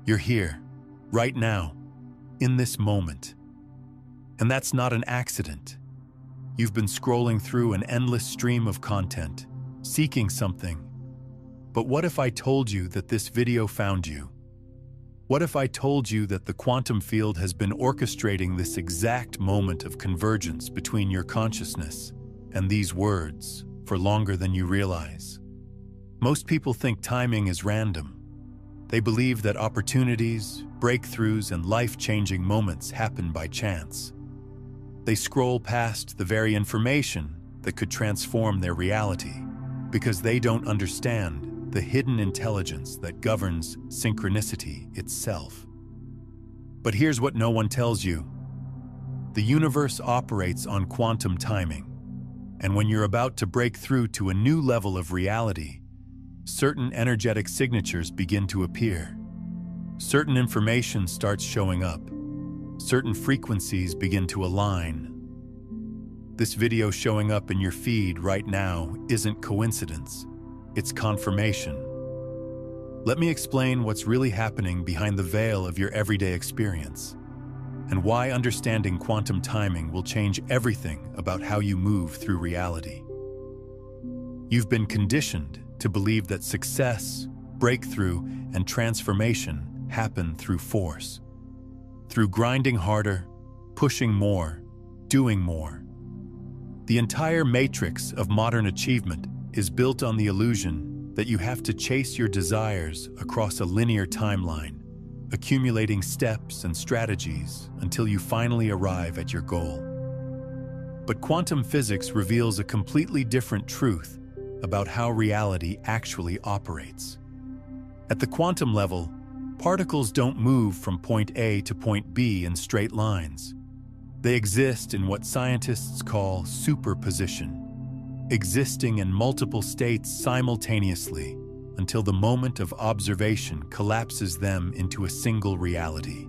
You're here, right now, in this moment. And that's not an accident. You've been scrolling through an endless stream of content, seeking something. But what if I told you that this video found you? What if I told you that the quantum field has been orchestrating this exact moment of convergence between your consciousness and these words for longer than you realize? Most people think timing is random. They believe that opportunities, breakthroughs, and life-changing moments happen by chance. They scroll past the very information that could transform their reality because they don't understand the hidden intelligence that governs synchronicity itself. But here's what no one tells you. The universe operates on quantum timing, and when you're about to break through to a new level of reality, certain energetic signatures begin to appear. Certain information starts showing up. Certain frequencies begin to align. This video showing up in your feed right now isn't coincidence. It's confirmation. Let me explain what's really happening behind the veil of your everyday experience, and why understanding quantum timing will change everything about how you move through reality. You've been conditioned to believe that success, breakthrough, and transformation happen through force. Through grinding harder, pushing more, doing more. The entire matrix of modern achievement is built on the illusion that you have to chase your desires across a linear timeline, accumulating steps and strategies until you finally arrive at your goal. But quantum physics reveals a completely different truth about how reality actually operates. At the quantum level, particles don't move from point A to point B in straight lines. They exist in what scientists call superposition, existing in multiple states simultaneously until the moment of observation collapses them into a single reality.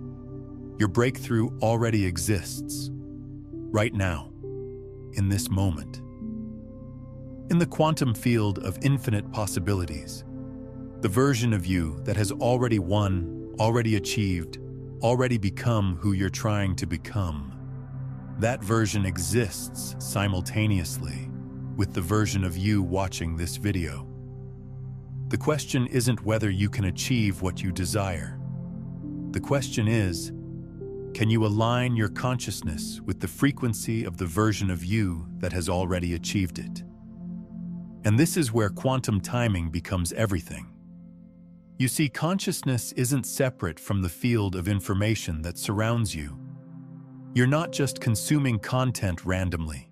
Your breakthrough already exists, right now, in this moment. In the quantum field of infinite possibilities, the version of you that has already won, already achieved, already become who you're trying to become, that version exists simultaneously with the version of you watching this video. The question isn't whether you can achieve what you desire. The question is, can you align your consciousness with the frequency of the version of you that has already achieved it? And this is where quantum timing becomes everything. You see, consciousness isn't separate from the field of information that surrounds you. You're not just consuming content randomly.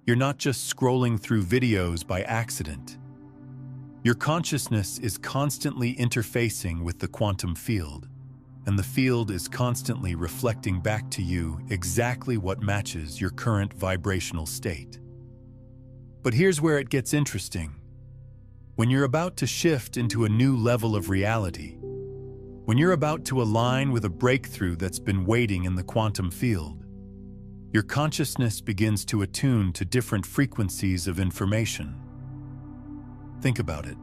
You're not just scrolling through videos by accident. Your consciousness is constantly interfacing with the quantum field, and the field is constantly reflecting back to you exactly what matches your current vibrational state. But here's where it gets interesting. When you're about to shift into a new level of reality, when you're about to align with a breakthrough that's been waiting in the quantum field, your consciousness begins to attune to different frequencies of information. Think about it.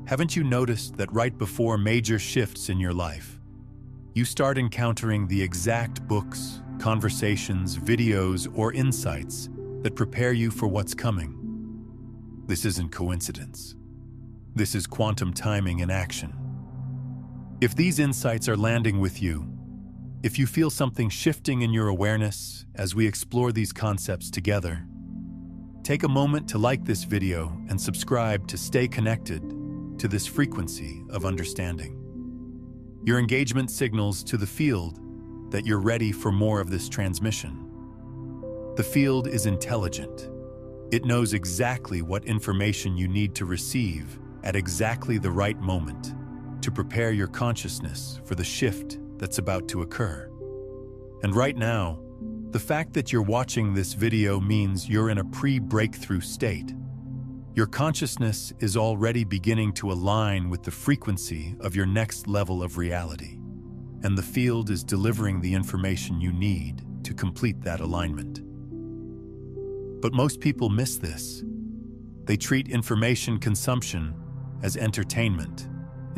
Haven't you noticed that right before major shifts in your life, you start encountering the exact books, conversations, videos, or insights that prepare you for what's coming? This isn't coincidence. This is quantum timing in action. If these insights are landing with you, if you feel something shifting in your awareness as we explore these concepts together, take a moment to like this video and subscribe to stay connected to this frequency of understanding. Your engagement signals to the field that you're ready for more of this transmission. The field is intelligent. It knows exactly what information you need to receive at exactly the right moment to prepare your consciousness for the shift that's about to occur. And right now, the fact that you're watching this video means you're in a pre-breakthrough state. Your consciousness is already beginning to align with the frequency of your next level of reality, and the field is delivering the information you need to complete that alignment. But most people miss this. They treat information consumption as entertainment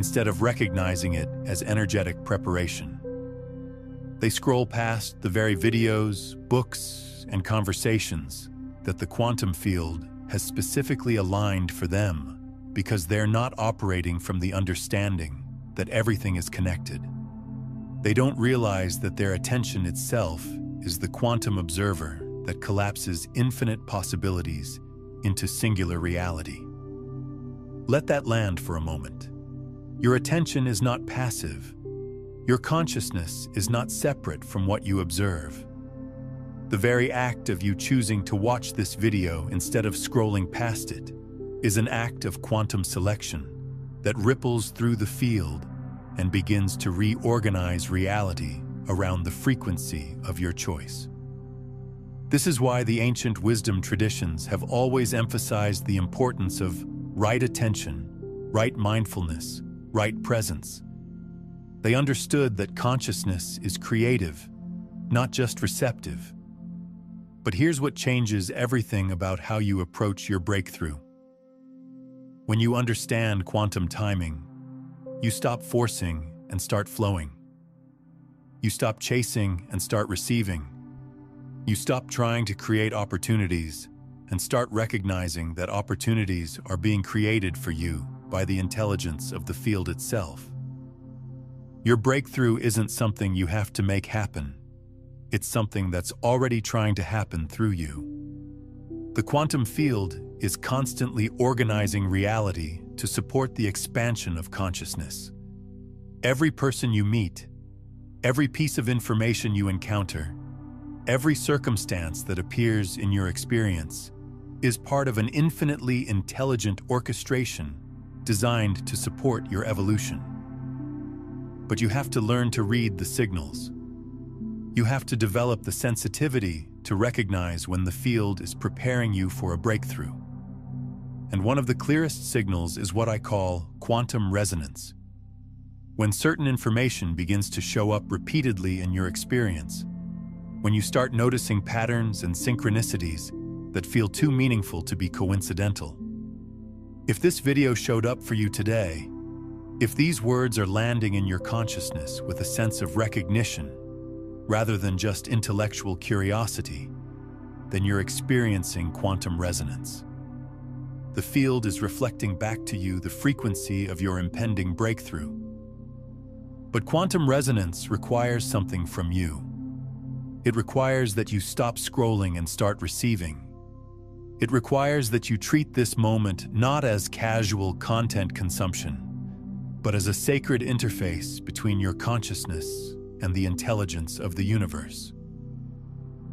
instead of recognizing it as energetic preparation. They scroll past the very videos, books, and conversations that the quantum field has specifically aligned for them because they're not operating from the understanding that everything is connected. They don't realize that their attention itself is the quantum observer that collapses infinite possibilities into singular reality. Let that land for a moment. Your attention is not passive. Your consciousness is not separate from what you observe. The very act of you choosing to watch this video instead of scrolling past it is an act of quantum selection that ripples through the field and begins to reorganize reality around the frequency of your choice. This is why the ancient wisdom traditions have always emphasized the importance of right attention, right mindfulness, right presence. They understood that consciousness is creative, not just receptive. But here's what changes everything about how you approach your breakthrough. When you understand quantum timing, you stop forcing and start flowing. You stop chasing and start receiving. You stop trying to create opportunities and start recognizing that opportunities are being created for you by the intelligence of the field itself. Your breakthrough isn't something you have to make happen. It's something that's already trying to happen through you. The quantum field is constantly organizing reality to support the expansion of consciousness. Every person you meet, every piece of information you encounter, every circumstance that appears in your experience is part of an infinitely intelligent orchestration designed to support your evolution. But you have to learn to read the signals. You have to develop the sensitivity to recognize when the field is preparing you for a breakthrough. And one of the clearest signals is what I call quantum resonance. When certain information begins to show up repeatedly in your experience, when you start noticing patterns and synchronicities that feel too meaningful to be coincidental. If this video showed up for you today, if these words are landing in your consciousness with a sense of recognition, rather than just intellectual curiosity, then you're experiencing quantum resonance. The field is reflecting back to you the frequency of your impending breakthrough. But quantum resonance requires something from you. It requires that you stop scrolling and start receiving. It requires that you treat this moment not as casual content consumption, but as a sacred interface between your consciousness and the intelligence of the universe.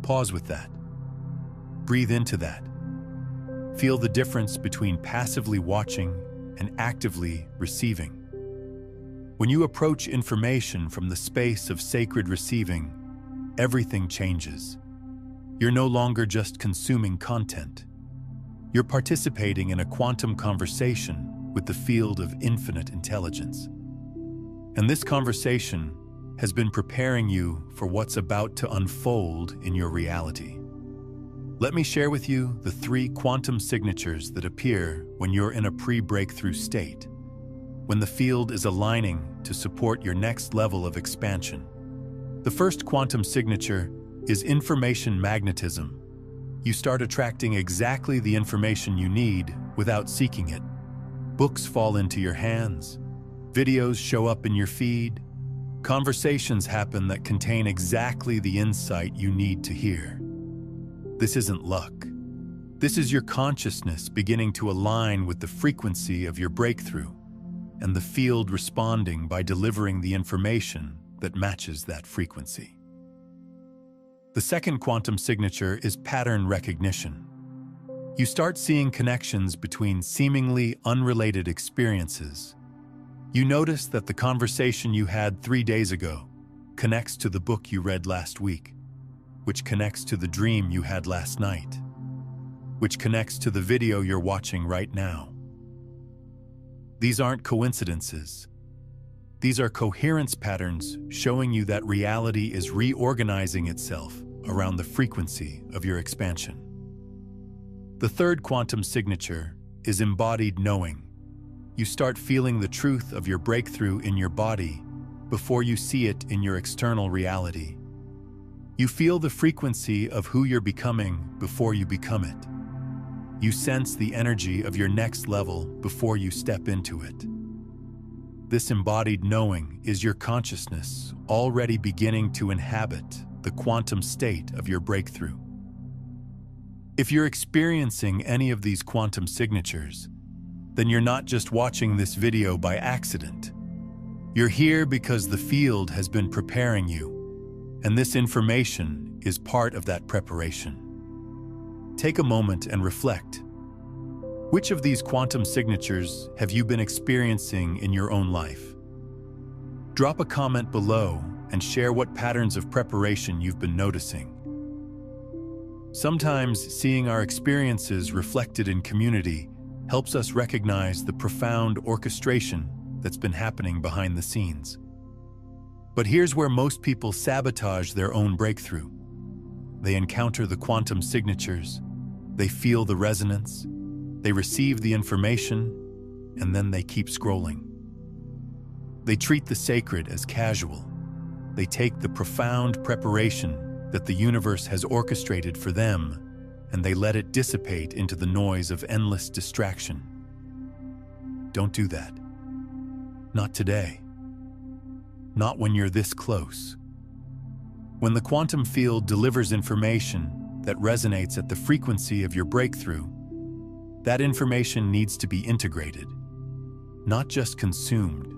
Pause with that. Breathe into that. Feel the difference between passively watching and actively receiving. When you approach information from the space of sacred receiving, everything changes. You're no longer just consuming content. You're participating in a quantum conversation with the field of infinite intelligence. And this conversation has been preparing you for what's about to unfold in your reality. Let me share with you the 3 quantum signatures that appear when you're in a pre-breakthrough state, when the field is aligning to support your next level of expansion. The first quantum signature is information magnetism. You start attracting exactly the information you need without seeking it. Books fall into your hands. Videos show up in your feed. Conversations happen that contain exactly the insight you need to hear. This isn't luck. This is your consciousness beginning to align with the frequency of your breakthrough, and the field responding by delivering the information that matches that frequency. The second quantum signature is pattern recognition. You start seeing connections between seemingly unrelated experiences. You notice that the conversation you had 3 days ago connects to the book you read last week, which connects to the dream you had last night, which connects to the video you're watching right now. These aren't coincidences. These are coherence patterns showing you that reality is reorganizing itself around the frequency of your expansion. The third quantum signature is embodied knowing. you start feeling the truth of your breakthrough in your body before you see it in your external reality. You feel the frequency of who you're becoming before you become it. You sense the energy of your next level before you step into it. This embodied knowing is your consciousness already beginning to inhabit the quantum state of your breakthrough. If you're experiencing any of these quantum signatures, then you're not just watching this video by accident. You're here because the field has been preparing you, and this information is part of that preparation. Take a moment and reflect. Which of these quantum signatures have you been experiencing in your own life? Drop a comment below and share what patterns of preparation you've been noticing. Sometimes seeing our experiences reflected in community helps us recognize the profound orchestration that's been happening behind the scenes. But here's where most people sabotage their own breakthrough. They encounter the quantum signatures, they feel the resonance, they receive the information, and then they keep scrolling. They treat the sacred as casual. They take the profound preparation that the universe has orchestrated for them, and they let it dissipate into the noise of endless distraction. Don't do that. Not today. Not when you're this close. When the quantum field delivers information that resonates at the frequency of your breakthrough, that information needs to be integrated, not just consumed.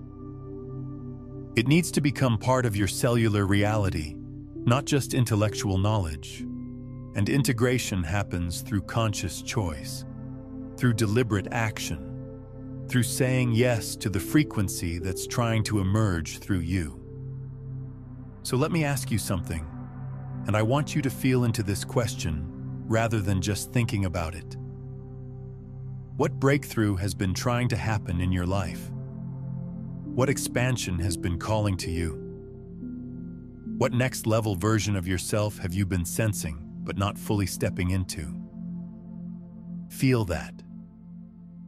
It needs to become part of your cellular reality, not just intellectual knowledge. And integration happens through conscious choice, through deliberate action, through saying yes to the frequency that's trying to emerge through you. So let me ask you something, and I want you to feel into this question rather than just thinking about it. What breakthrough has been trying to happen in your life? What expansion has been calling to you? What next level version of yourself have you been sensing but not fully stepping into? Feel that.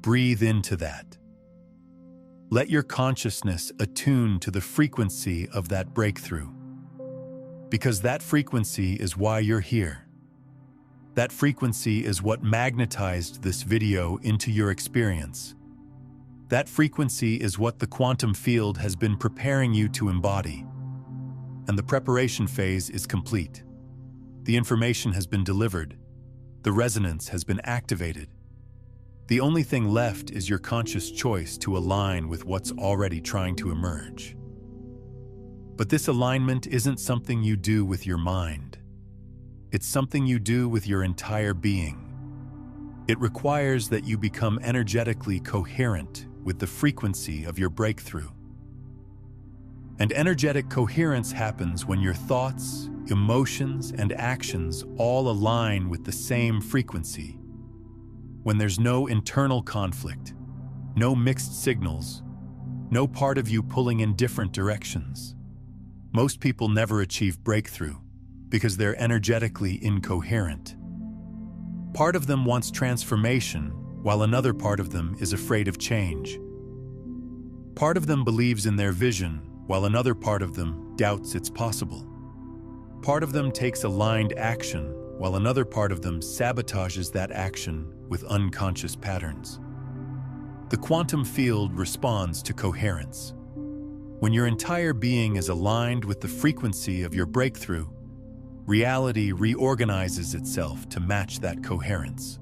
Breathe into that. Let your consciousness attune to the frequency of that breakthrough. Because that frequency is why you're here. That frequency is what magnetized this video into your experience. That frequency is what the quantum field has been preparing you to embody. And the preparation phase is complete. The information has been delivered. The resonance has been activated. The only thing left is your conscious choice to align with what's already trying to emerge. But this alignment isn't something you do with your mind. It's something you do with your entire being. It requires that you become energetically coherent with the frequency of your breakthrough. And energetic coherence happens when your thoughts, emotions, and actions all align with the same frequency. When there's no internal conflict, no mixed signals, no part of you pulling in different directions. Most people never achieve breakthrough because they're energetically incoherent. Part of them wants transformation, while another part of them is afraid of change. Part of them believes in their vision, while another part of them doubts it's possible. Part of them takes aligned action, while another part of them sabotages that action with unconscious patterns. The quantum field responds to coherence. When your entire being is aligned with the frequency of your breakthrough, reality reorganizes itself to match that coherence.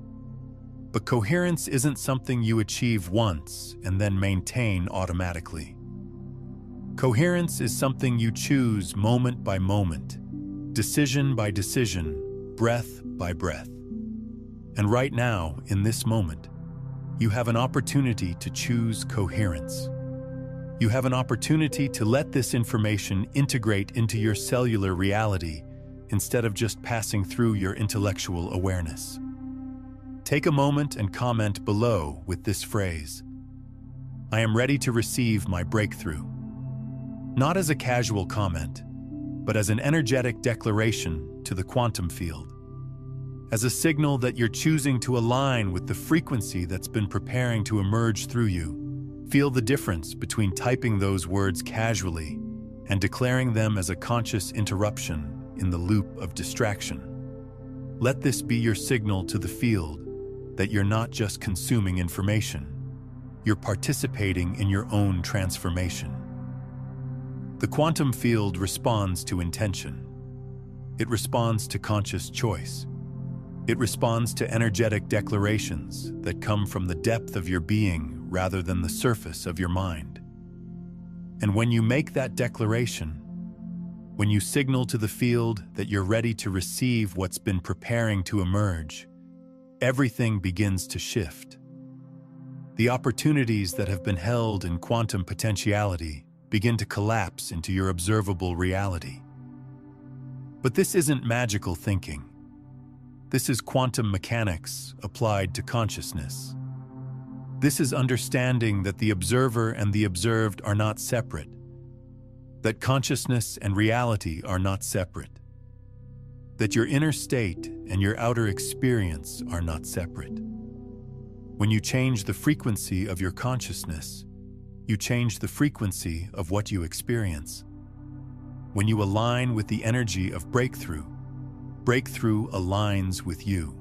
But coherence isn't something you achieve once and then maintain automatically. Coherence is something you choose moment by moment, decision by decision, breath by breath. And right now, in this moment, you have an opportunity to choose coherence. You have an opportunity to let this information integrate into your cellular reality instead of just passing through your intellectual awareness. Take a moment and comment below with this phrase: I am ready to receive my breakthrough. Not as a casual comment, but as an energetic declaration to the quantum field. As a signal that you're choosing to align with the frequency that's been preparing to emerge through you. Feel the difference between typing those words casually and declaring them as a conscious interruption in the loop of distraction. Let this be your signal to the field that you're not just consuming information, you're participating in your own transformation. The quantum field responds to intention. It responds to conscious choice. It responds to energetic declarations that come from the depth of your being rather than the surface of your mind. And when you make that declaration, when you signal to the field that you're ready to receive what's been preparing to emerge, everything begins to shift. The opportunities that have been held in quantum potentiality begin to collapse into your observable reality. But this isn't magical thinking. This is quantum mechanics applied to consciousness. This is understanding that the observer and the observed are not separate, that consciousness and reality are not separate, that your inner state and your outer experience are not separate. When you change the frequency of your consciousness, you change the frequency of what you experience. When you align with the energy of breakthrough, breakthrough aligns with you.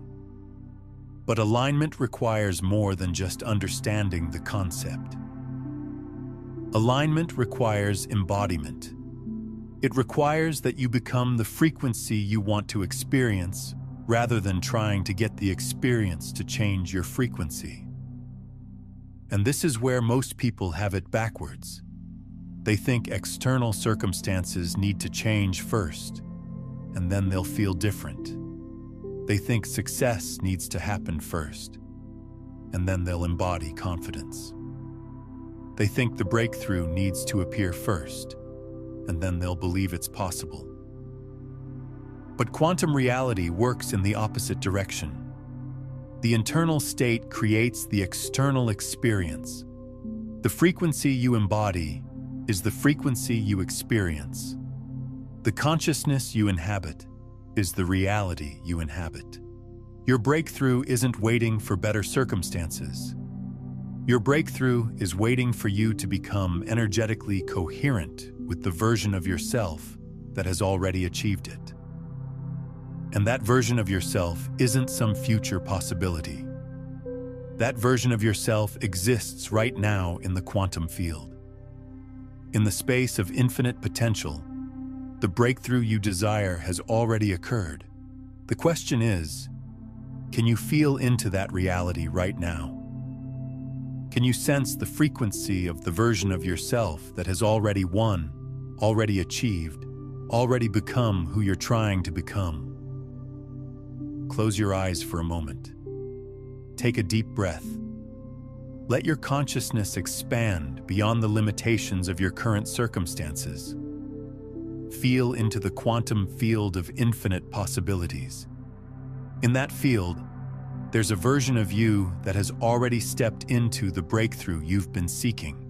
But alignment requires more than just understanding the concept. Alignment requires embodiment. It requires that you become the frequency you want to experience rather than trying to get the experience to change your frequency. And this is where most people have it backwards. They think external circumstances need to change first, and then they'll feel different. They think success needs to happen first, and then they'll embody confidence. They think the breakthrough needs to appear first, and then they'll believe it's possible. But quantum reality works in the opposite direction. The internal state creates the external experience. The frequency you embody is the frequency you experience. The consciousness you inhabit is the reality you inhabit. Your breakthrough isn't waiting for better circumstances. Your breakthrough is waiting for you to become energetically coherent with the version of yourself that has already achieved it. And that version of yourself isn't some future possibility. That version of yourself exists right now in the quantum field. In the space of infinite potential, the breakthrough you desire has already occurred. The question is, can you feel into that reality right now? Can you sense the frequency of the version of yourself that has already won, already achieved, already become who you're trying to become? Close your eyes for a moment. Take a deep breath. Let your consciousness expand beyond the limitations of your current circumstances. Feel into the quantum field of infinite possibilities. In that field, there's a version of you that has already stepped into the breakthrough you've been seeking.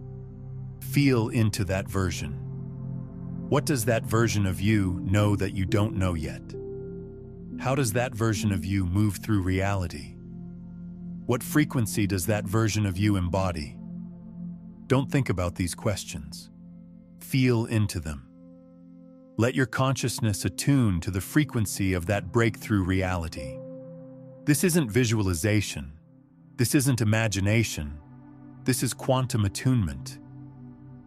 Feel into that version. What does that version of you know that you don't know yet? How does that version of you move through reality? What frequency does that version of you embody? Don't think about these questions. Feel into them. Let your consciousness attune to the frequency of that breakthrough reality. This isn't visualization. This isn't imagination. This is quantum attunement.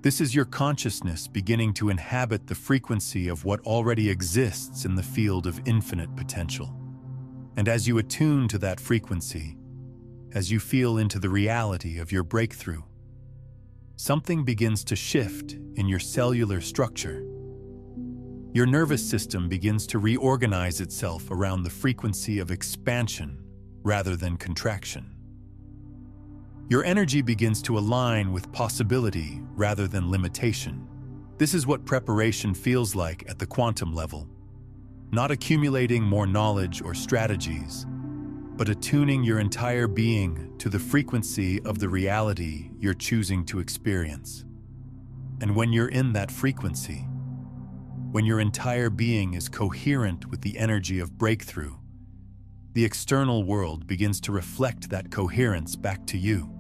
This is your consciousness beginning to inhabit the frequency of what already exists in the field of infinite potential. And as you attune to that frequency, as you feel into the reality of your breakthrough, something begins to shift in your cellular structure. Your nervous system begins to reorganize itself around the frequency of expansion rather than contraction. Your energy begins to align with possibility rather than limitation. This is what preparation feels like at the quantum level. Not accumulating more knowledge or strategies, but attuning your entire being to the frequency of the reality you're choosing to experience. And when you're in that frequency, when your entire being is coherent with the energy of breakthrough, the external world begins to reflect that coherence back to you.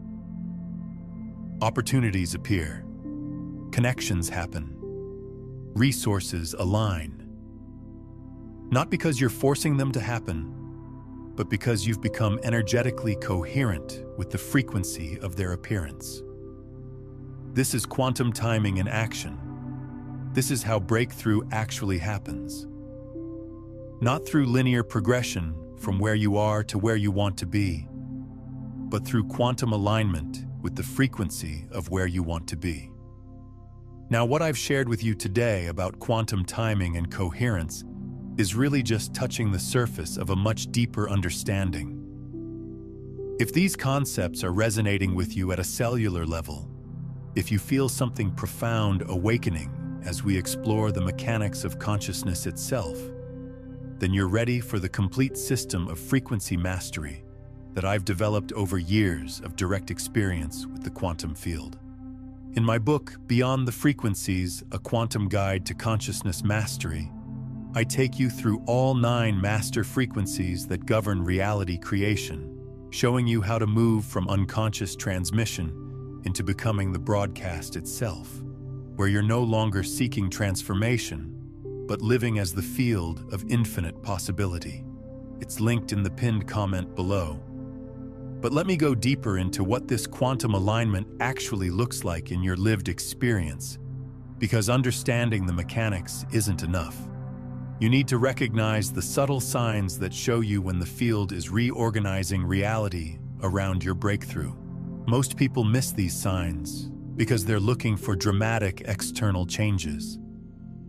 Opportunities appear. Connections happen. Resources align. Not because you're forcing them to happen, but because you've become energetically coherent with the frequency of their appearance. This is quantum timing in action. This is how breakthrough actually happens. Not through linear progression from where you are to where you want to be, but through quantum alignment with the frequency of where you want to be. Now, what I've shared with you today about quantum timing and coherence is really just touching the surface of a much deeper understanding. If these concepts are resonating with you at a cellular level, if you feel something profound awakening as we explore the mechanics of consciousness itself, then you're ready for the complete system of frequency mastery that I've developed over years of direct experience with the quantum field. In my book, Beyond the Frequencies, A Quantum Guide to Consciousness Mastery, I take you through all 9 master frequencies that govern reality creation, showing you how to move from unconscious transmission into becoming the broadcast itself, where you're no longer seeking transformation, but living as the field of infinite possibility. It's linked in the pinned comment below. But let me go deeper into what this quantum alignment actually looks like in your lived experience, because understanding the mechanics isn't enough. You need to recognize the subtle signs that show you when the field is reorganizing reality around your breakthrough. Most people miss these signs because they're looking for dramatic external changes.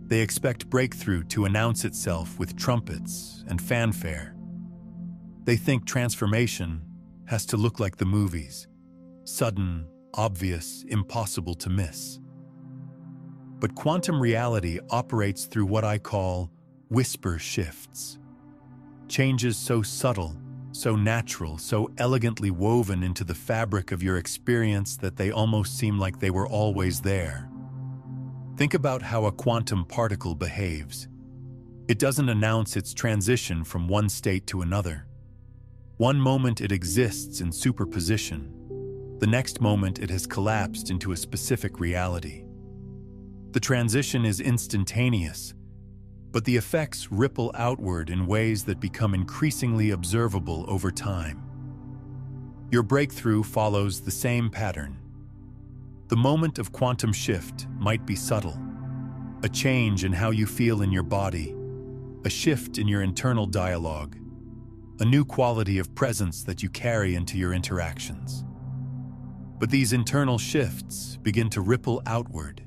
They expect breakthrough to announce itself with trumpets and fanfare. They think transformation has to look like the movies, sudden, obvious, impossible to miss. But quantum reality operates through what I call whisper shifts. Changes so subtle, so natural, so elegantly woven into the fabric of your experience that they almost seem like they were always there. Think about how a quantum particle behaves. It doesn't announce its transition from one state to another. One moment it exists in superposition. The next moment it has collapsed into a specific reality. The transition is instantaneous, but the effects ripple outward in ways that become increasingly observable over time. Your breakthrough follows the same pattern. The moment of quantum shift might be subtle, a change in how you feel in your body, a shift in your internal dialogue, a new quality of presence that you carry into your interactions. But these internal shifts begin to ripple outward,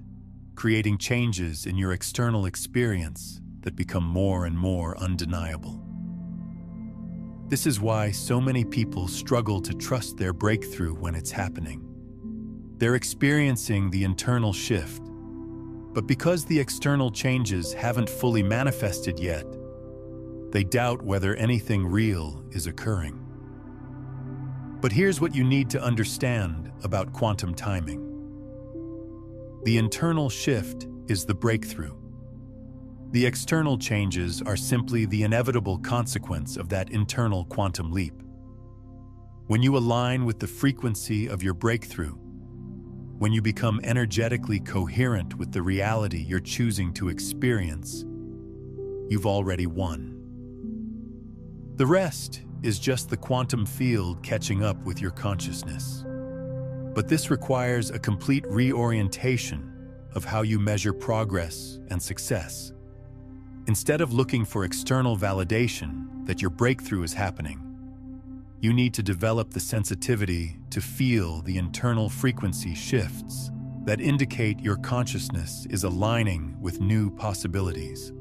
creating changes in your external experience that become more and more undeniable. This is why so many people struggle to trust their breakthrough when it's happening. They're experiencing the internal shift, but because the external changes haven't fully manifested yet, they doubt whether anything real is occurring. But here's what you need to understand about quantum timing. The internal shift is the breakthrough. The external changes are simply the inevitable consequence of that internal quantum leap. When you align with the frequency of your breakthrough, when you become energetically coherent with the reality you're choosing to experience, you've already won. The rest is just the quantum field catching up with your consciousness. But this requires a complete reorientation of how you measure progress and success. Instead of looking for external validation that your breakthrough is happening, you need to develop the sensitivity to feel the internal frequency shifts that indicate your consciousness is aligning with new possibilities.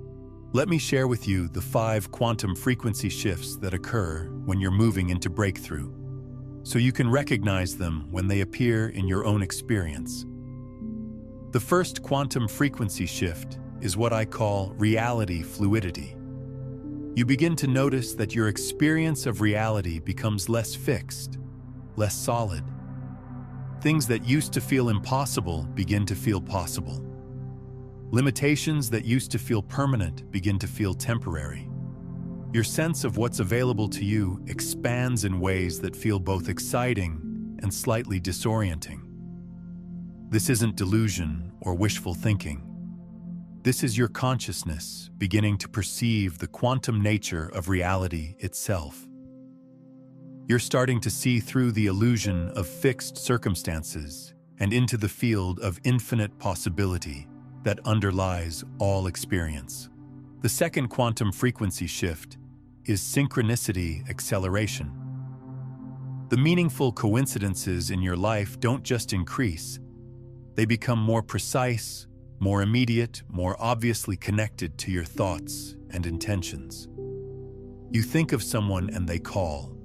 Let me share with you the 5 quantum frequency shifts that occur when you're moving into breakthrough, so you can recognize them when they appear in your own experience. The first quantum frequency shift is what I call reality fluidity. You begin to notice that your experience of reality becomes less fixed, less solid. Things that used to feel impossible begin to feel possible. Limitations that used to feel permanent begin to feel temporary. Your sense of what's available to you expands in ways that feel both exciting and slightly disorienting. This isn't delusion or wishful thinking. This is your consciousness beginning to perceive the quantum nature of reality itself. You're starting to see through the illusion of fixed circumstances and into the field of infinite possibility that underlies all experience. The second quantum frequency shift is synchronicity acceleration. The meaningful coincidences in your life don't just increase, they become more precise, more immediate, more obviously connected to your thoughts and intentions. You think of someone and they call.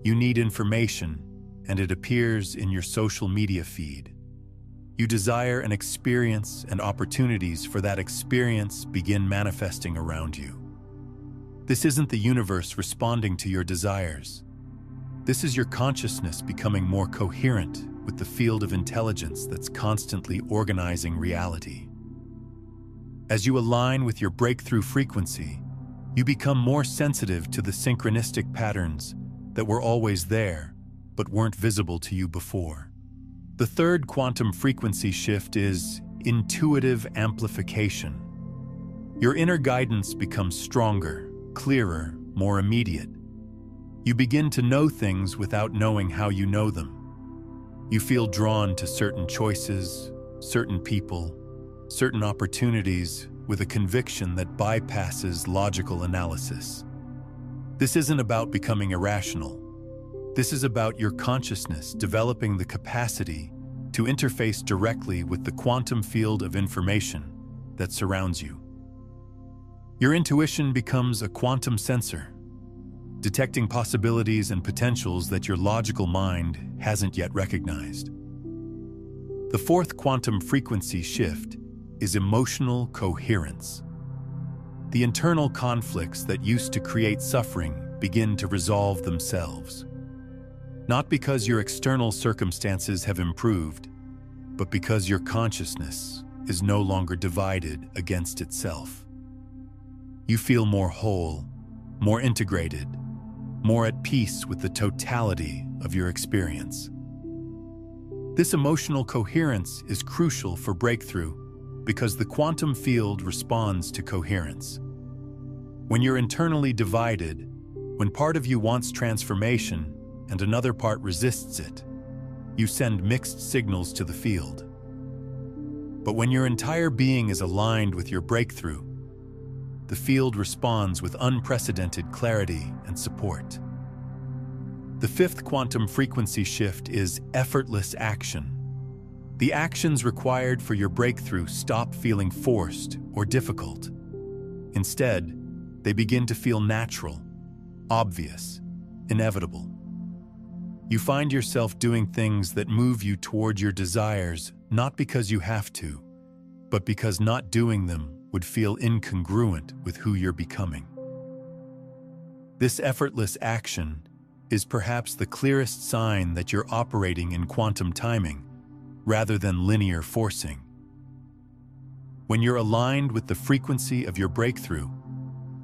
You need information and it appears in your social media feed. You desire an experience and opportunities for that experience begin manifesting around you. This isn't the universe responding to your desires. This is your consciousness becoming more coherent with the field of intelligence that's constantly organizing reality. As you align with your breakthrough frequency, you become more sensitive to the synchronistic patterns that were always there but weren't visible to you before. The third quantum frequency shift is intuitive amplification. Your inner guidance becomes stronger, clearer, more immediate. You begin to know things without knowing how you know them. You feel drawn to certain choices, certain people, certain opportunities with a conviction that bypasses logical analysis. This isn't about becoming irrational. This is about your consciousness developing the capacity to interface directly with the quantum field of information that surrounds you. Your intuition becomes a quantum sensor, detecting possibilities and potentials that your logical mind hasn't yet recognized. The fourth quantum frequency shift is emotional coherence. The internal conflicts that used to create suffering begin to resolve themselves. Not because your external circumstances have improved, but because your consciousness is no longer divided against itself. You feel more whole, more integrated, more at peace with the totality of your experience. This emotional coherence is crucial for breakthrough because the quantum field responds to coherence. When you're internally divided, when part of you wants transformation and another part resists it, you send mixed signals to the field. But when your entire being is aligned with your breakthrough, the field responds with unprecedented clarity and support. The fifth quantum frequency shift is effortless action. The actions required for your breakthrough stop feeling forced or difficult. Instead, they begin to feel natural, obvious, inevitable. You find yourself doing things that move you toward your desires, not because you have to, but because not doing them would feel incongruent with who you're becoming. This effortless action is perhaps the clearest sign that you're operating in quantum timing rather than linear forcing. When you're aligned with the frequency of your breakthrough,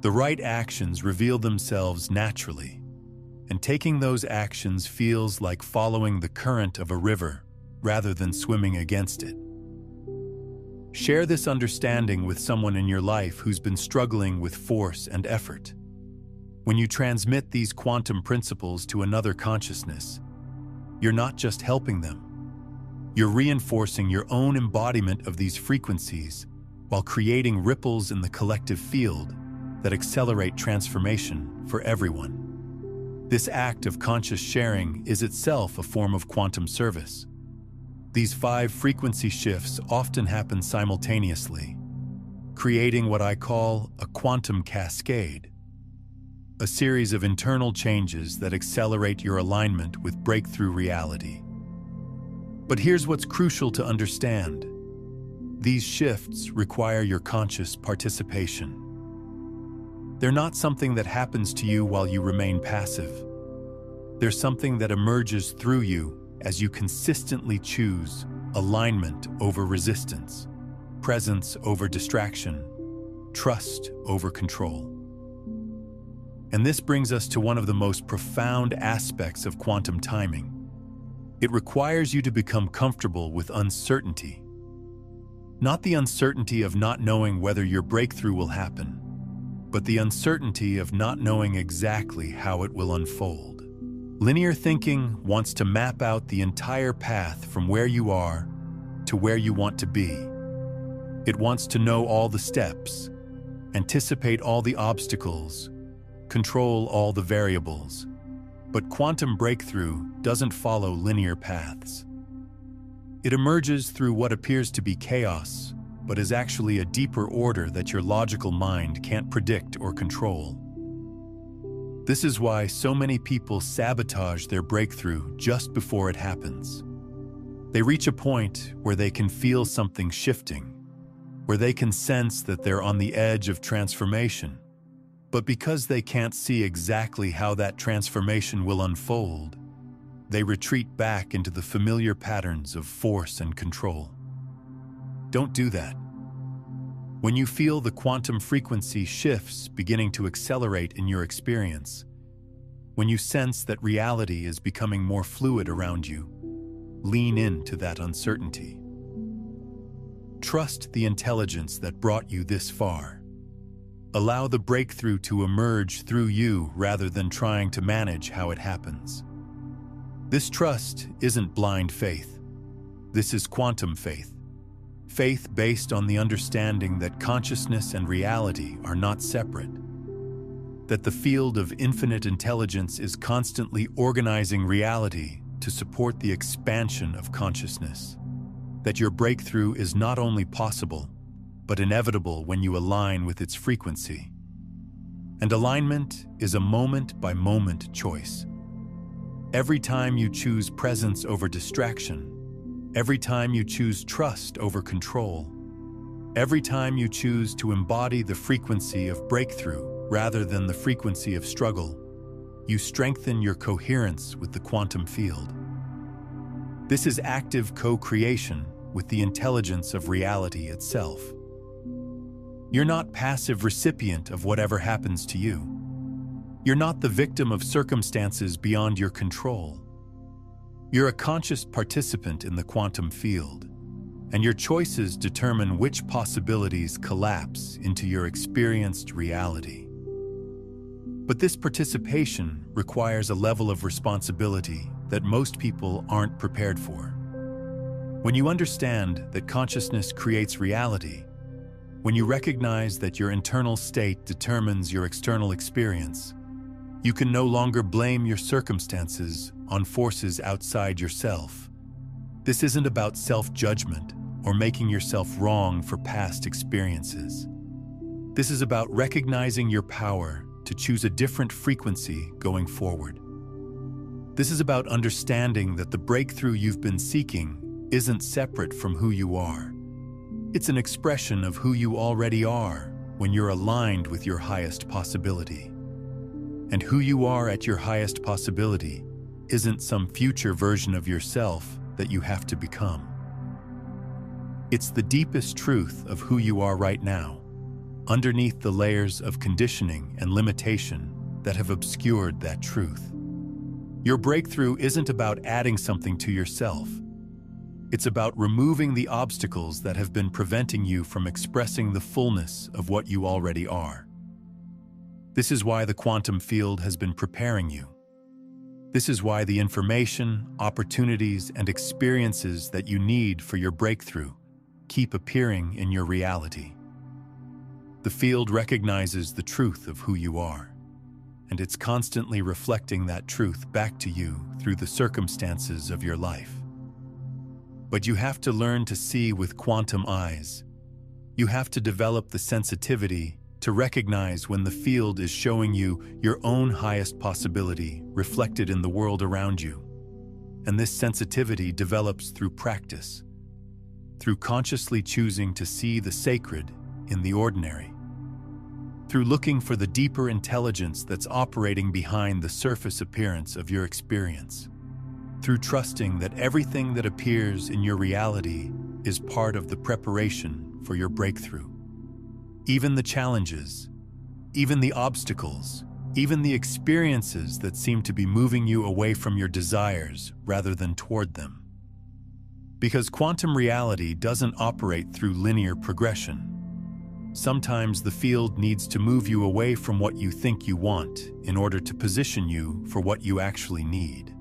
the right actions reveal themselves naturally, and taking those actions feels like following the current of a river rather than swimming against it. Share this understanding with someone in your life who's been struggling with force and effort. When you transmit these quantum principles to another consciousness, you're not just helping them. You're reinforcing your own embodiment of these frequencies while creating ripples in the collective field that accelerate transformation for everyone. This act of conscious sharing is itself a form of quantum service. These 5 frequency shifts often happen simultaneously, creating what I call a quantum cascade, a series of internal changes that accelerate your alignment with breakthrough reality. But here's what's crucial to understand. These shifts require your conscious participation. They're not something that happens to you while you remain passive. They're something that emerges through you as you consistently choose alignment over resistance, presence over distraction, trust over control. And this brings us to one of the most profound aspects of quantum timing, It requires you to become comfortable with uncertainty. Not the uncertainty of not knowing whether your breakthrough will happen, but the uncertainty of not knowing exactly how it will unfold. Linear thinking wants to map out the entire path from where you are to where you want to be. It wants to know all the steps, anticipate all the obstacles, control all the variables. But quantum breakthrough doesn't follow linear paths. It emerges through what appears to be chaos, but is actually a deeper order that your logical mind can't predict or control. This is why so many people sabotage their breakthrough just before it happens. They reach a point where they can feel something shifting, where they can sense that they're on the edge of transformation. But because they can't see exactly how that transformation will unfold, they retreat back into the familiar patterns of force and control. Don't do that. When you feel the quantum frequency shifts beginning to accelerate in your experience, when you sense that reality is becoming more fluid around you, lean into that uncertainty. Trust the intelligence that brought you this far. Allow the breakthrough to emerge through you rather than trying to manage how it happens. This trust isn't blind faith. This is quantum faith. Faith based on the understanding that consciousness and reality are not separate. That the field of infinite intelligence is constantly organizing reality to support the expansion of consciousness. That your breakthrough is not only possible, but inevitable when you align with its frequency. And alignment is a moment-by-moment choice. Every time you choose presence over distraction, every time you choose trust over control, every time you choose to embody the frequency of breakthrough rather than the frequency of struggle, you strengthen your coherence with the quantum field. This is active co-creation with the intelligence of reality itself. You're not passive recipient of whatever happens to you. You're not the victim of circumstances beyond your control. You're a conscious participant in the quantum field, and your choices determine which possibilities collapse into your experienced reality. But this participation requires a level of responsibility that most people aren't prepared for. When you understand that consciousness creates reality, when you recognize that your internal state determines your external experience, you can no longer blame your circumstances on forces outside yourself. This isn't about self-judgment or making yourself wrong for past experiences. This is about recognizing your power to choose a different frequency going forward. This is about understanding that the breakthrough you've been seeking isn't separate from who you are. It's an expression of who you already are when you're aligned with your highest possibility. And who you are at your highest possibility isn't some future version of yourself that you have to become. It's the deepest truth of who you are right now, underneath the layers of conditioning and limitation that have obscured that truth. Your breakthrough isn't about adding something to yourself. It's about removing the obstacles that have been preventing you from expressing the fullness of what you already are. This is why the quantum field has been preparing you. This is why the information, opportunities, and experiences that you need for your breakthrough keep appearing in your reality. The field recognizes the truth of who you are, and it's constantly reflecting that truth back to you through the circumstances of your life. But you have to learn to see with quantum eyes. You have to develop the sensitivity to recognize when the field is showing you your own highest possibility reflected in the world around you. And this sensitivity develops through practice, through consciously choosing to see the sacred in the ordinary, through looking for the deeper intelligence that's operating behind the surface appearance of your experience, through trusting that everything that appears in your reality is part of the preparation for your breakthrough. Even the challenges, even the obstacles, even the experiences that seem to be moving you away from your desires rather than toward them. Because quantum reality doesn't operate through linear progression. Sometimes the field needs to move you away from what you think you want in order to position you for what you actually need.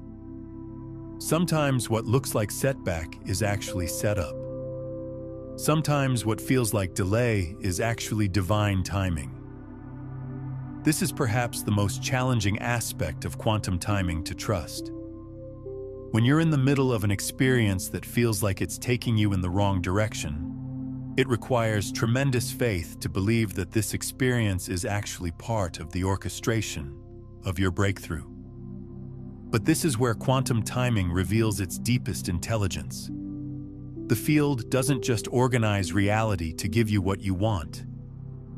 Sometimes what looks like setback is actually setup. Sometimes what feels like delay is actually divine timing. This is perhaps the most challenging aspect of quantum timing to trust. When you're in the middle of an experience that feels like it's taking you in the wrong direction, it requires tremendous faith to believe that this experience is actually part of the orchestration of your breakthrough. But this is where quantum timing reveals its deepest intelligence. The field doesn't just organize reality to give you what you want.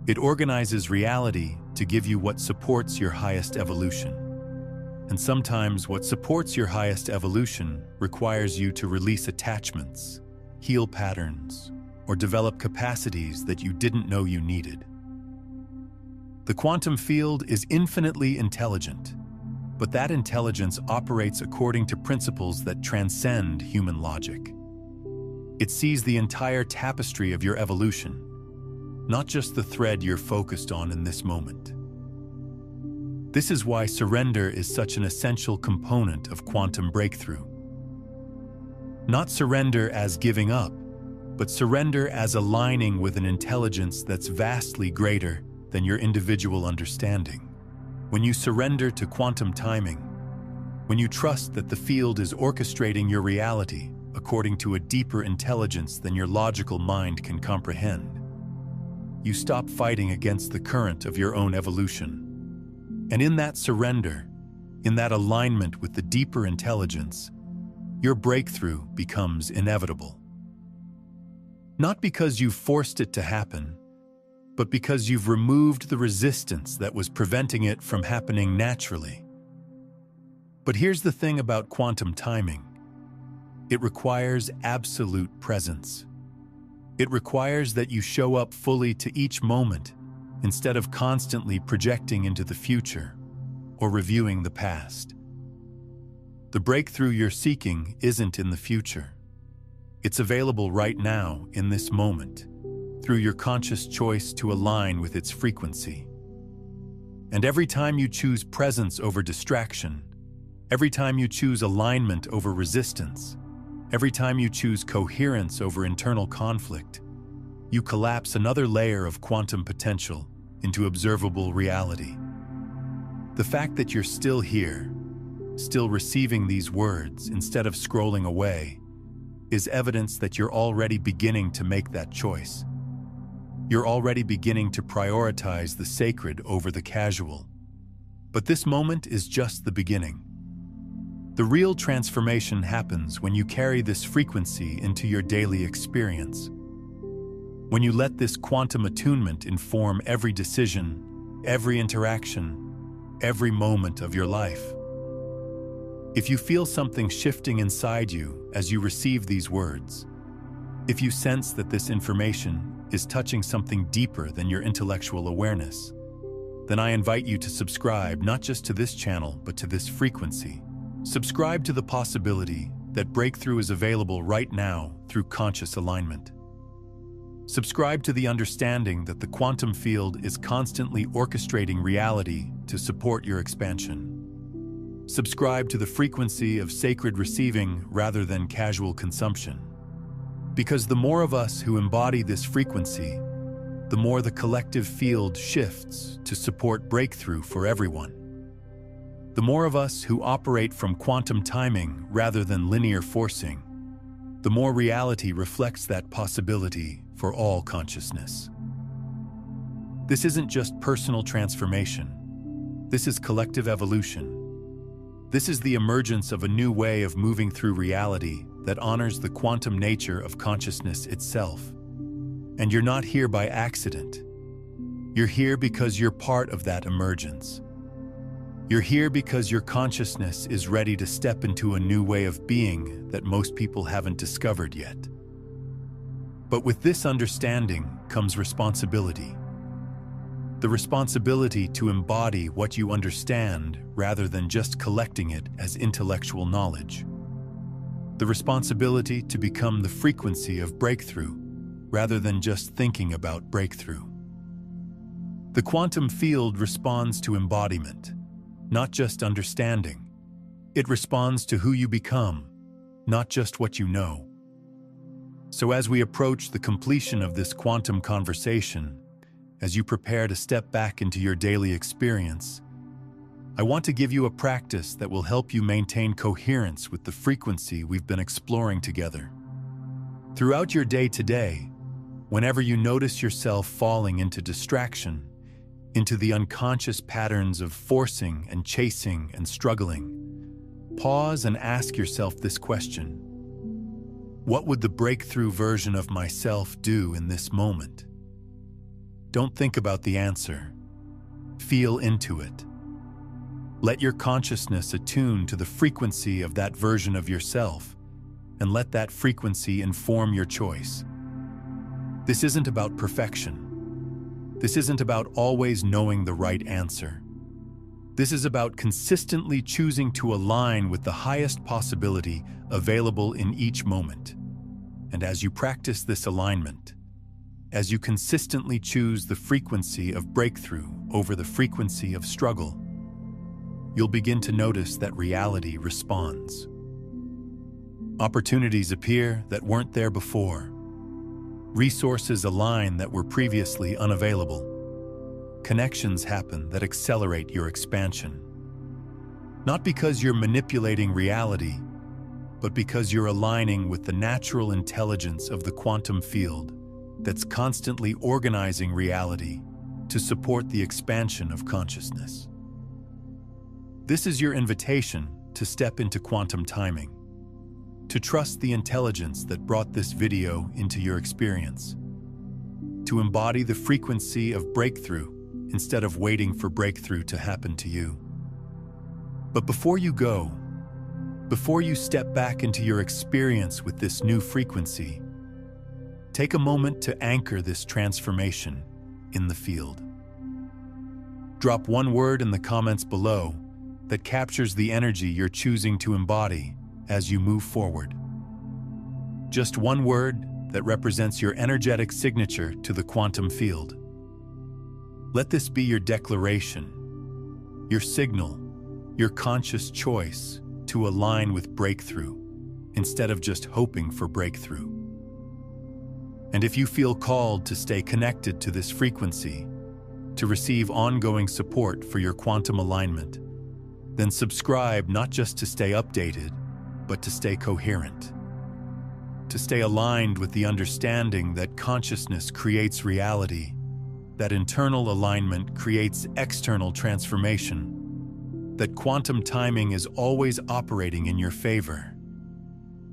It organizes reality to give you what supports your highest evolution. And sometimes what supports your highest evolution requires you to release attachments, heal patterns, or develop capacities that you didn't know you needed. The quantum field is infinitely intelligent, but that intelligence operates according to principles that transcend human logic. It sees the entire tapestry of your evolution, not just the thread you're focused on in this moment. This is why surrender is such an essential component of quantum breakthrough. Not surrender as giving up, but surrender as aligning with an intelligence that's vastly greater than your individual understanding. When you surrender to quantum timing, when you trust that the field is orchestrating your reality according to a deeper intelligence than your logical mind can comprehend, you stop fighting against the current of your own evolution. And in that surrender, in that alignment with the deeper intelligence, your breakthrough becomes inevitable. Not because you've forced it to happen, but because you've removed the resistance that was preventing it from happening naturally. But here's the thing about quantum timing. It requires absolute presence. It requires that you show up fully to each moment instead of constantly projecting into the future or reviewing the past. The breakthrough you're seeking isn't in the future. It's available right now in this moment, through your conscious choice to align with its frequency. And every time you choose presence over distraction, every time you choose alignment over resistance, every time you choose coherence over internal conflict, you collapse another layer of quantum potential into observable reality. The fact that you're still here, still receiving these words instead of scrolling away, is evidence that you're already beginning to make that choice. You're already beginning to prioritize the sacred over the casual. But this moment is just the beginning. The real transformation happens when you carry this frequency into your daily experience. When you let this quantum attunement inform every decision, every interaction, every moment of your life. If you feel something shifting inside you as you receive these words, if you sense that this information is touching something deeper than your intellectual awareness, then I invite you to subscribe not just to this channel, but to this frequency. Subscribe to the possibility that breakthrough is available right now through conscious alignment. Subscribe to the understanding that the quantum field is constantly orchestrating reality to support your expansion. Subscribe to the frequency of sacred receiving rather than casual consumption. Because the more of us who embody this frequency, the more the collective field shifts to support breakthrough for everyone. The more of us who operate from quantum timing rather than linear forcing, the more reality reflects that possibility for all consciousness. This isn't just personal transformation. This is collective evolution. This is the emergence of a new way of moving through reality that honors the quantum nature of consciousness itself. And you're not here by accident. You're here because you're part of that emergence. You're here because your consciousness is ready to step into a new way of being that most people haven't discovered yet. But with this understanding comes responsibility. The responsibility to embody what you understand rather than just collecting it as intellectual knowledge. The responsibility to become the frequency of breakthrough rather than just thinking about breakthrough. The quantum field responds to embodiment, not just understanding. It responds to who you become, not just what you know. So as we approach the completion of this quantum conversation, as you prepare to step back into your daily experience, I want to give you a practice that will help you maintain coherence with the frequency we've been exploring together. Throughout your day today, whenever you notice yourself falling into distraction, into the unconscious patterns of forcing and chasing and struggling, pause and ask yourself this question: what would the breakthrough version of myself do in this moment? Don't think about the answer. Feel into it. Let your consciousness attune to the frequency of that version of yourself, and let that frequency inform your choice. This isn't about perfection. This isn't about always knowing the right answer. This is about consistently choosing to align with the highest possibility available in each moment. And as you practice this alignment, as you consistently choose the frequency of breakthrough over the frequency of struggle, you'll begin to notice that reality responds. Opportunities appear that weren't there before. Resources align that were previously unavailable. Connections happen that accelerate your expansion. Not because you're manipulating reality, but because you're aligning with the natural intelligence of the quantum field that's constantly organizing reality to support the expansion of consciousness. This is your invitation to step into quantum timing, to trust the intelligence that brought this video into your experience, to embody the frequency of breakthrough instead of waiting for breakthrough to happen to you. But before you go, before you step back into your experience with this new frequency, take a moment to anchor this transformation in the field. Drop one word in the comments below that captures the energy you're choosing to embody as you move forward. Just one word that represents your energetic signature to the quantum field. Let this be your declaration, your signal, your conscious choice to align with breakthrough instead of just hoping for breakthrough. And if you feel called to stay connected to this frequency, to receive ongoing support for your quantum alignment, then subscribe not just to stay updated, but to stay coherent. To stay aligned with the understanding that consciousness creates reality, that internal alignment creates external transformation, that quantum timing is always operating in your favor.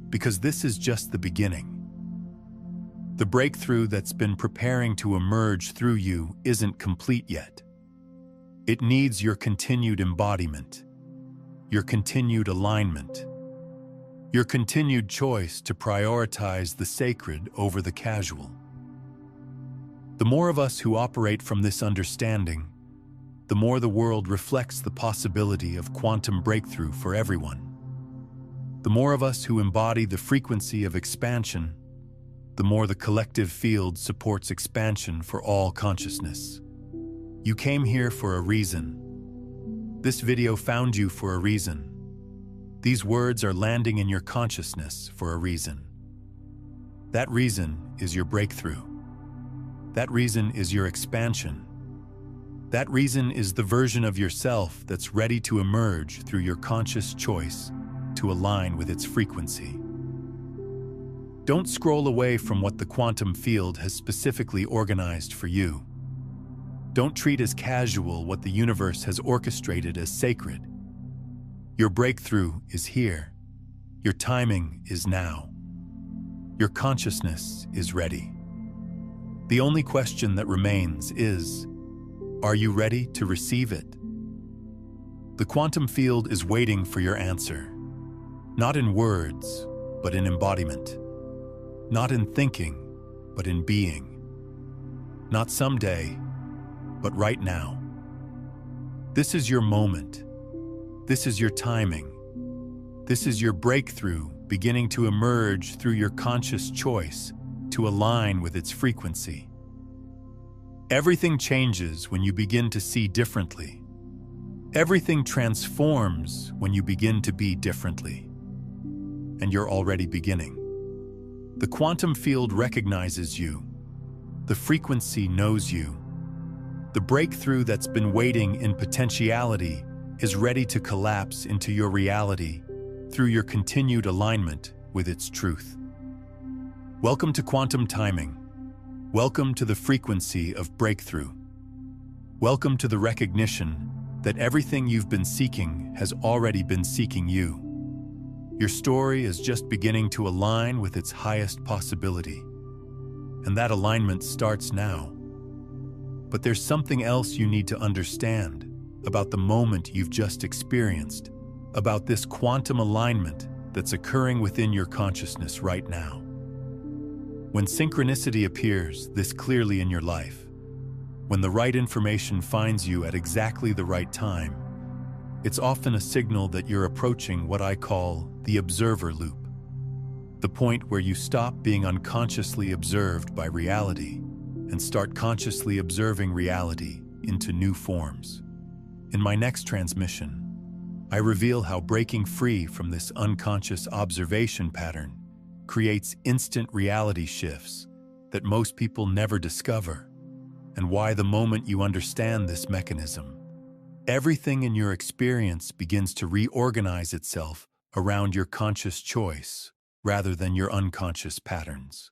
Because this is just the beginning. The breakthrough that's been preparing to emerge through you isn't complete yet. It needs your continued embodiment, your continued alignment, your continued choice to prioritize the sacred over the casual. The more of us who operate from this understanding, the more the world reflects the possibility of quantum breakthrough for everyone. The more of us who embody the frequency of expansion, the more the collective field supports expansion for all consciousness. You came here for a reason. This video found you for a reason. These words are landing in your consciousness for a reason. That reason is your breakthrough. That reason is your expansion. That reason is the version of yourself that's ready to emerge through your conscious choice to align with its frequency. Don't scroll away from what the quantum field has specifically organized for you. Don't treat as casual what the universe has orchestrated as sacred. Your breakthrough is here. Your timing is now. Your consciousness is ready. The only question that remains is, are you ready to receive it? The quantum field is waiting for your answer, not in words, but in embodiment. Not in thinking, but in being. Not someday, but right now. This is your moment. This is your timing. This is your breakthrough beginning to emerge through your conscious choice to align with its frequency. Everything changes when you begin to see differently. Everything transforms when you begin to be differently. And you're already beginning. The quantum field recognizes you. The frequency knows you. The breakthrough that's been waiting in potentiality is ready to collapse into your reality through your continued alignment with its truth. Welcome to quantum timing. Welcome to the frequency of breakthrough. Welcome to the recognition that everything you've been seeking has already been seeking you. Your story is just beginning to align with its highest possibility. And that alignment starts now. But there's something else you need to understand about the moment you've just experienced, about this quantum alignment that's occurring within your consciousness right now. When synchronicity appears this clearly in your life, when the right information finds you at exactly the right time, it's often a signal that you're approaching what I call the observer loop, the point where you stop being unconsciously observed by reality and start consciously observing reality into new forms. In my next transmission, I reveal how breaking free from this unconscious observation pattern creates instant reality shifts that most people never discover, and why the moment you understand this mechanism, everything in your experience begins to reorganize itself around your conscious choice rather than your unconscious patterns.